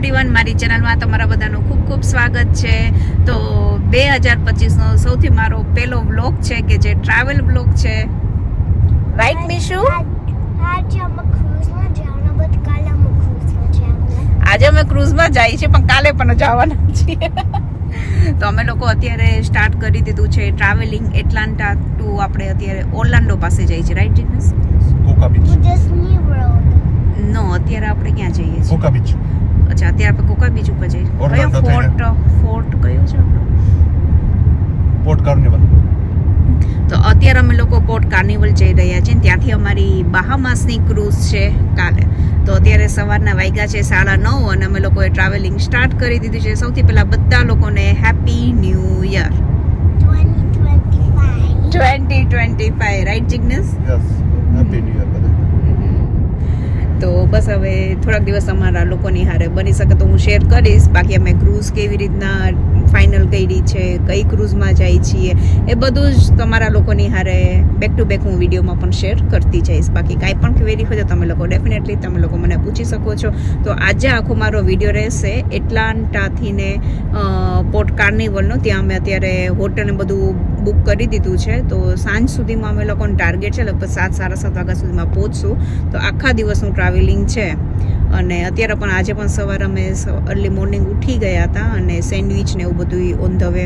Everyone, મારી ચેનલમાં તમારા બધાનું ખૂબ ખૂબ સ્વાગત છે. તો 2025નો સૌથી મારો પહેલો વ્લોગ છે કે જે ટ્રાવેલ વ્લોગ છે. રાઈટ મિશુ? આજે અમે ક્રૂઝમાં જઈએ છીએ, પણ કાલે પણ જવાના છીએ. તો અમે લોકો અત્યારે સ્ટાર્ટ કરી દીધું છે ટ્રાવેલિંગ. એટલાન્ટા ટુ આપણે અત્યારે ઓર્લાન્ડો પાસે જઈએ છીએ. Right Jignesh? Cocoa Beach. No, અત્યારે આપણે ક્યાં જઈએ છીએ? Cocoa Beach. અચ્છા, અત્યારે આપણે કોકા બીચ ઉપર જઈએ. કયો ફોર્ટ કયો છે? Port carnival. તો અત્યારે અમે લોકો પોર્ટ કાર્નિવલ જઈ રહ્યા છીએ. ત્યાંથી અમારી બહામાસની ક્રૂઝ છે કાલે. તો અત્યારે સવારના વાગ્યા છે 9:30 અને અમે લોકોએ ટ્રાવેલિંગ સ્ટાર્ટ કરી દીધું છે. સૌથી પહેલા બધા લોકોને happy new year 2025. Right Jignesh? Yes, happy new year બધાને. તો બસ હવે થોડાક દિવસ અમારા લોકોની હારે બની શકે તો હું શેર કરીશ. બાકી અમે ક્રૂઝ કેવી રીતના ફાઇનલ કરી છે, કઈ ક્રૂઝમાં જાય છીએ, એ બધું જ તમારા લોકોની હારે બેક ટુ બેક હું વિડીયોમાં પણ શેર કરતી જઈશ. બાકી કાંઈ પણ ક્વેરી હોય તો તમે લોકો ડેફિનેટલી તમે લોકો મને પૂછી શકો છો. તો આજે આખો મારો વિડીયો રહેશે એટલાન્ટાથી ને પોર્ટ કાર્નિવલનો. ત્યાં અમે અત્યારે હોટલ ને બધું બુક કરી દીધું છે. તો સાંજ સુધીમાં અમે લોકોનો ટાર્ગેટ છે લગભગ 7-7:30 વાગ્યા સુધીમાં પહોંચશું. તો આખા દિવસનું ટ્રાવેલિંગ છે. અને અત્યારે પણ આજે પણ સવારે અમે અર્લી મોર્નિંગ ઉઠી ગયા હતા અને સેન્ડવિચ ને એવું બધું ઓન ધ વે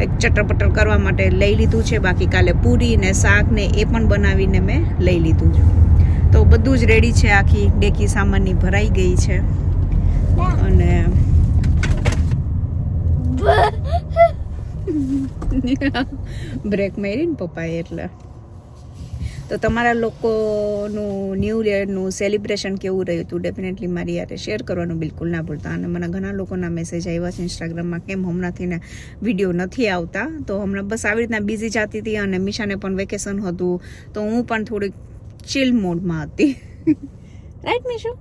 એક ચટરપટર કરવા માટે લઈ લીધું છે. બાકી કાલે પૂરી ને શાક ને એ પણ બનાવીને મેં લઈ લીધું છે. તો બધું જ રેડી છે. આખી ડેકી સામાનની ભરાઈ ગઈ છે. અને બ્રેક મારી ને પપ્પાએ એટલે. તો તમારા લોકોનું ન્યૂ યરનું સેલિબ્રેશન કેવું રહ્યું હતું ડેફિનેટલી મારી યારે શેર કરવાનું બિલકુલ ના ભૂલતા. અને મને ઘણા લોકોના મેસેજ આવ્યા છે ઇન્સ્ટાગ્રામમાં કેમ હમણાંથી ને વિડીયો નથી આવતા. તો હમણાં બસ આવી રીતના બિઝી જતી હતી અને મિશાને પણ વેકેશન હતું. તો હું પણ થોડીક ચિલ મોડમાં હતી. રાઈટ મિશુ?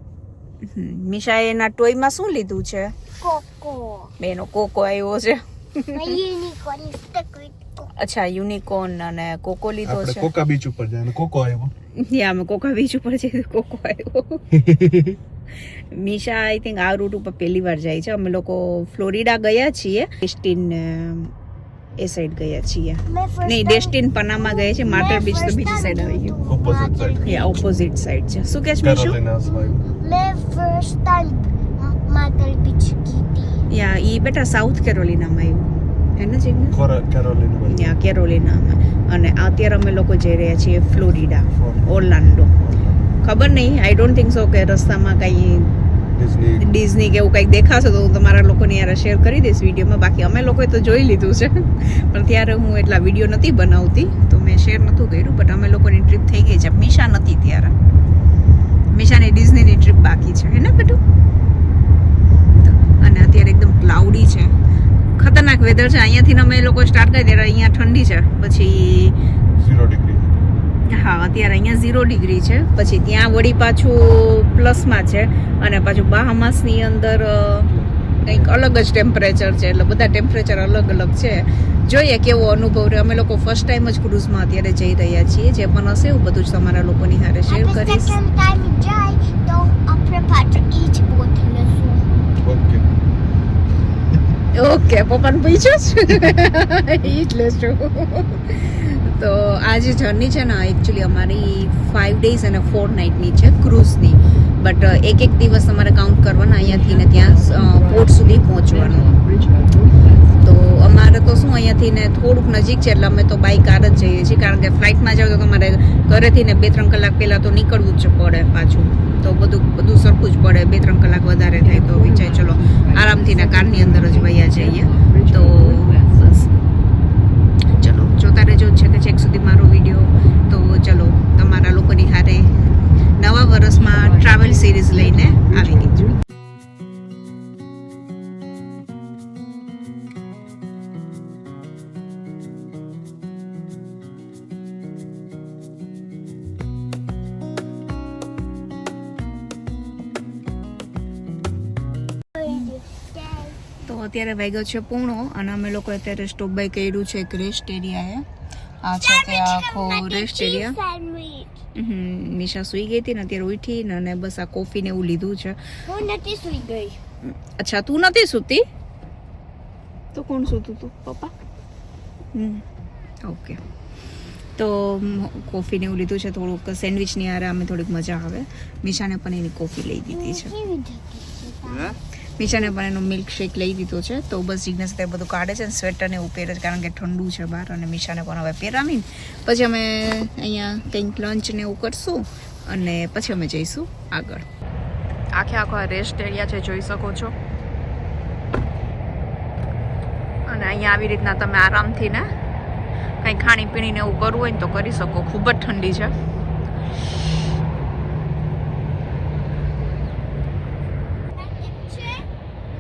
મિશાએ એના ટોયમાં શું લીધું છે? કોકો. બેનો કોકો આવ્યો છે. યુનિકોર્ન સ્ટક વિથ અચ્છા, યુનિકોર્ન અને કોકો લીધો આપણે છે. કોકા બીચ ઉપર જાય અને કોકો આવ્યો. યા અમે કોકા બીચ ઉપર જઈએ કોકો આવ્યો. મિશા આઈ થિંક આ રૂટ ઉપર પહેલી વાર જાય છે. અમે લોકો ફ્લોરિડા ગયા છીએ, ડેસ્ટિન એ સાઈડ ગયા છીએ. નહીં, ડેસ્ટિન પનામા ગયા છે. માર્ટર બીચ તો બીજી સાઈડ આવી ગયું. Opposite side. યા ઓપોઝિટ સાઈડ છે. શું કહે છે મિશુ? કેરોલિનાસ વાયુ. મેં ફર્સ્ટ ટાઈમ માર્ટલ બીચ ગઈ. યા ઈ બેટા સાઉથ કેરોલિનામાં આવ્યું હે ને જીગ્નેશ? કેરોલિના વાયુ. યા કેરોલિનામાં. અને અત્યારે અમે લોકો જઈ રહ્યા છીએ ફ્લોરિડા, ઓર્લાન્ડો. ખબર નહીં, આઈ ડોન્ટ થિંક સો કે રસ્તામાં કંઈ ડિઝની કે એવું કંઈક દેખાશે તો હું તમારા લોકોની યાર શેર કરી દઈશ વિડીયોમાં. બાકી અમે લોકોએ તો જોઈ લીધું છે, પણ ત્યારે હું એટલા વિડીયો નથી બનાવતી તો મેં શેર નહોતું કર્યું. બટ અમે લોકોની ટ્રીપ થઈ ગઈ છે. મિશા નથી ત્યારે. મિશાની ડિઝનીની ટ્રીપ બાકી છે, હે ને બેટું? અને અત્યારે એકદમ ક્લાઉડી છે, ખતરનાક વેધર છે. અહીંયાથી અમે લોકો સ્ટાર્ટ કરી ત્યારે અહીંયા ઠંડી છે, પછી 0 ડિગ્રી. હા અત્યારે અહીંયા 0 ડિગ્રી છે. પછી ત્યાં વળી પાછું પ્લસમાં છે. અને પાછું બહામાસની અંદર કંઈક અલગ જ ટેમ્પરેચર છે. એટલે બધા ટેમ્પરેચર અલગ અલગ છે. જોઈએ કેવો અનુભવ રહે. અમે લોકો ફર્સ્ટ ટાઈમ જ ક્રૂઝમાં અત્યારે જઈ રહ્યા છીએ. જે પણ હશે એવું બધું જ તમારા લોકોની હારે શેર કરીશ. સેકન્ડ ટાઈમ જાય તો આપણે પાછું ઈચ બોટ લેશું. ઓકે. ઓકે, પપ્પાને પૂછ્યું જ ઈ જ લેશું. તો આ જે જર્ની છે ને એકચ્યુઅલી અમારી 5 days અને 4 nights છે ક્રૂઝની. બટ એક દિવસ અમારે કાઉન્ટ કરવાના અહીંયાથી ને ત્યાં પોર્ટ સુધી પહોંચવાનું. તો અમારે તો શું અહીંયાથી ને થોડુંક નજીક છે એટલે અમે તો બાય કાર જ જઈએ છીએ. કારણ કે ફ્લાઇટમાં જાવ તો તમારે ઘરેથી ને 2-3 કલાક પહેલાં તો નીકળવું જ પડે પાછું. તો બધું સરખું જ પડે. 2-3 કલાક વધારે થાય તો વિચાર ચલો આરામથી ને કારની અંદર જ વયા જઈએ. તો બસ ચલો જોતા રહેજો છેક સુધી મારો વિડીયો. તો ચલો તમારા લોકોની હારે નવા વર્ષમાં ટ્રાવેલ સિરીઝ લઈને આવી ગઈ છું. તો અત્યારે વાગ્યો છે 1:30 અને અમે લોકો અત્યારે સ્ટોપ બાય કર્યું છે એક રેસ્ટ એરિયાએ. આ છે તે આખો રેસ્ટ એરિયા. મિશા સુઈ ગઈ હતી ને અત્યારે ઉઠી ને બસ આ કોફી ને એવું લીધું છે. હું નથી સુઈ ગઈ. અચ્છા તું નથી સૂતી તો કોણ સૂતું તું પપ્પા ઓકે તો કોફીને એવું લીધું છે થોડુંક સેન્ડવિચની હારે અમે થોડીક મજા આવે મીશાને પણ એની કોફી લઈ દીધી છે કેવી જગ્યા મીશાને પણ એનો મિલ્ક શેક લઈ દીધો છે તો બસ જિજ્ઞાસ તે બધું કાઢે છે ને સ્વેટરને એવું પહેરે છે કારણ કે ઠંડુ છે બહાર અને મીશાને પણ હવે પહેરાવીને પછી અમે અહીંયા કંઈક લંચ ને એવું કરશું અને પછી અમે જઈશું આગળ આખો રેસ્ટ એરિયા છે જોઈ શકો છો અને અહીંયા આવી રીતના તમે આરામથી ને કંઈ ખાણીપીણીને એવું કરવું હોય ને તો કરી શકો ખૂબ જ ઠંડી છે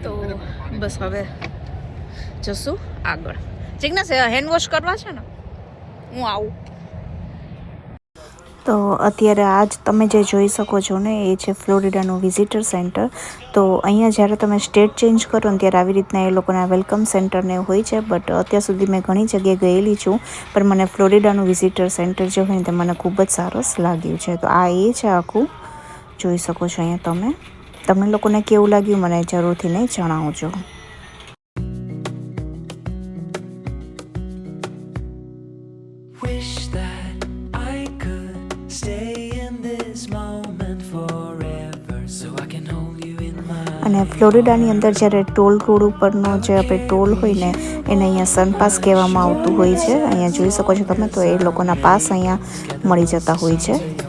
તો બસ હવે જશું આગળ જિજ્ઞાસ હેન્ડ વોશ કરવા છે ને હું આવું તો અત્યારે આજ તમે જે જોઈ શકો છો ને એ છે ફ્લોરિડાનું વિઝિટર સેન્ટર તો અહીંયા જ્યારે તમે સ્ટેટ ચેન્જ કરો ને ત્યારે આવી રીતના એ લોકોના વેલકમ સેન્ટરને હોય છે બટ અત્યાર સુધી મેં ઘણી જગ્યાએ ગયેલી છું પણ મને ફ્લોરિડાનું વિઝિટર સેન્ટર જે હોય ને તે મને ખૂબ જ સરસ લાગ્યું છે તો આ એ છે આખું જોઈ શકો છો અહીંયા તમને લોકોને કેવું લાગ્યું મને જરૂરથી નહીં જણાવજો અને ફ્લોરિડાની અંદર જ્યારે ટોલ રોડ ઉપરનો જે આપણે ટોલ હોય ને એને અહીંયા સનપાસ કહેવામાં આવતું હોય છે અહીંયા જોઈ શકો છો તમે તો એ લોકોના પાસ અહીંયા મળી જતા હોય છે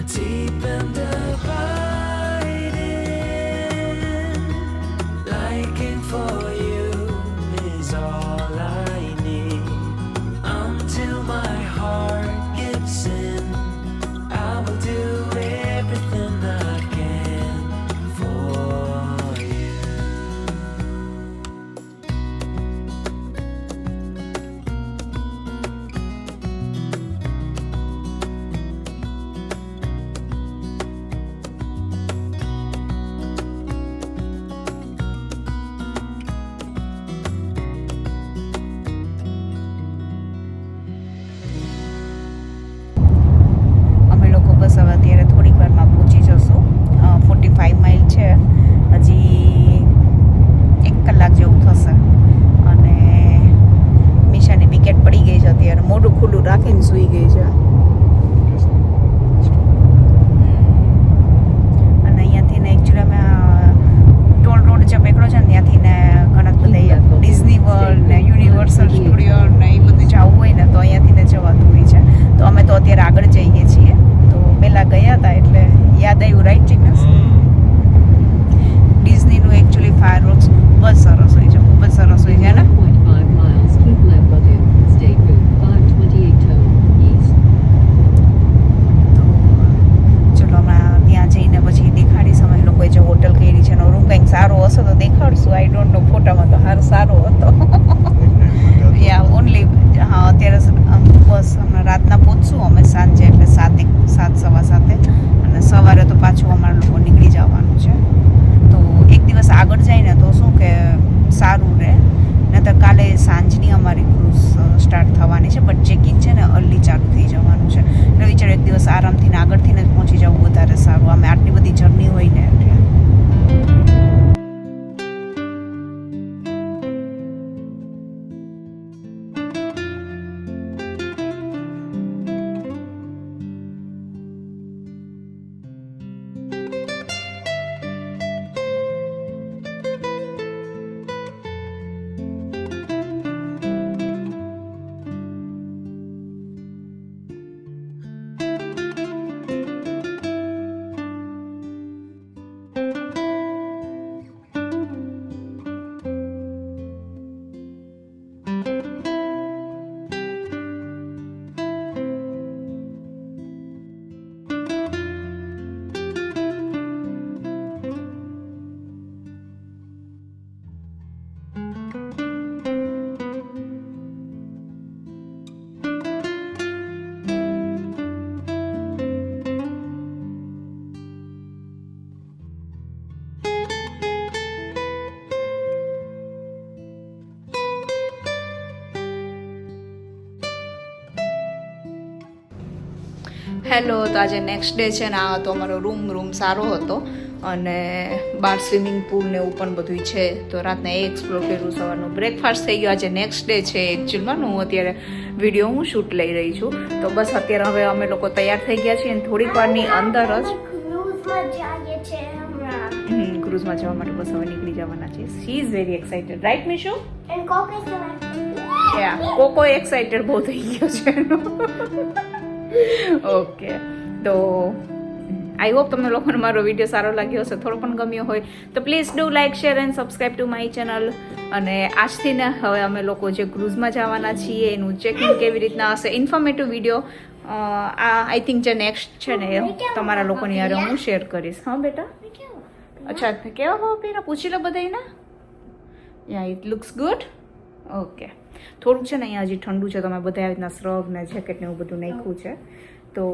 Deep and abiding, liking for you is all I need. Until my heart gives in, I will do everything I can for you. બસ હવે અત્યારે થોડીક વારમાં પહોંચી જશું 45 માઇલ છે હજી 1 કલાક જેવું થશે અને મીશાની વિકેટ પડી ગઈ છે અત્યારે મોઢું ખુલ્લું રાખીને સૂઈ ગઈ છે અને અહીંયાથી ને એકચ્યુઅલી અમે ટોલ રોડ જે પકડ્યો છે ને ત્યાંથી ને ઘણા બધા ડિઝની વર્લ્ડ ને યુનિવર્સલ સ્ટુડિયો ને એ બધું જવું હોય ને તો અહીંયાથી ને જવાતું હોય છે તો અમે તો અત્યારે આગળ જઈએ છીએ પેલા ગયા હતા એટલે યાદ આવ્યું રાઈટ જિગ્નેશ ડિઝનીનું એકચ્યુઅલી ફાયરવર્ક્સ ખૂબ જ સરસ હોય છે ખૂબ જ સરસ હોય છે ને ચલો હમણાં ત્યાં જઈને પછી દેખાડીશ અમે લોકોએ જે હોટલ કરી છે એનો રૂમ કંઈક સારો હશે તો દેખાડશું આઈ ડોન્ટ નો ફોટામાં તો સારો હતો યા ઓનલી હા અત્યારે બસ હમણાં રાતના પહોંચશું અમે સાંજે એટલે 7 સવા 7 અને સવારે હેલો, તો આજે નેક્સ્ટ ડે છે ને આ હતો અમારો રૂમ સારો હતો અને બહાર સ્વિમિંગ પુલ ને એવું પણ બધું છે. તો રાતના એ એક્સપ્લોર કર્યું, સવારનું બ્રેકફાસ્ટ થઈ ગયો. આજે નેક્સ્ટ ડે છે એકચ્યુઅલમાં. હું અત્યારે વિડીયો હું શૂટ લઈ રહી છું. તો બસ અત્યારે હવે અમે લોકો તૈયાર થઈ ગયા છીએ અને થોડીક વારની અંદર જ ક્રૂઝમાં જવા માટે બસ હવે નીકળી જવાના છે. She is very excited, right મીશુ? કોકો એક્સાઇટેડ બહુ થઈ ગયો છે એનો. ઓકે, તો આઈ હોપ તમને લોકોને મારો વિડીયો સારો લાગ્યો હશે, થોડો પણ ગમ્યો હોય તો please do like, share and subscribe to my channel. અને આજથી ને હવે અમે લોકો જે ક્રૂઝમાં જવાના છીએ એનું ચેકિંગ કેવી રીતના હશે, ઇન્ફોર્મેટિવ વિડીયો આ આઈ થિંક જે નેક્સ્ટ છે ને એ તમારા લોકોની યારે હું શેર કરીશ. હા બેટા, અચ્છા કેવા ભાવ પહેરા પૂછી લો બધાને. યા ઇટ લુક્સ ગુડ. ઓકે, થોડુંક છે ને અહીંયા હજી ઠંડુ છે, તમે બધા આવી રીતના સ્રગ ને જેકેટ ને એવું બધું નાખ્યું છે. તો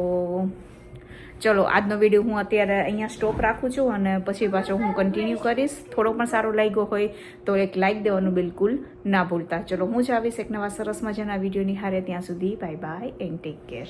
ચલો આજનો વિડીયો હું અત્યારે અહીંયા સ્ટોપ રાખું છું અને પછી પાછો હું કન્ટિન્યુ કરીશ. થોડો પણ સારો લાગ્યો હોય તો એક લાઇક દેવાનું બિલકુલ ના ભૂલતા. ચલો હું જ આવીશ એક નવા સરસ મજાના વિડીયોની હારે. ત્યાં સુધી bye bye and take care.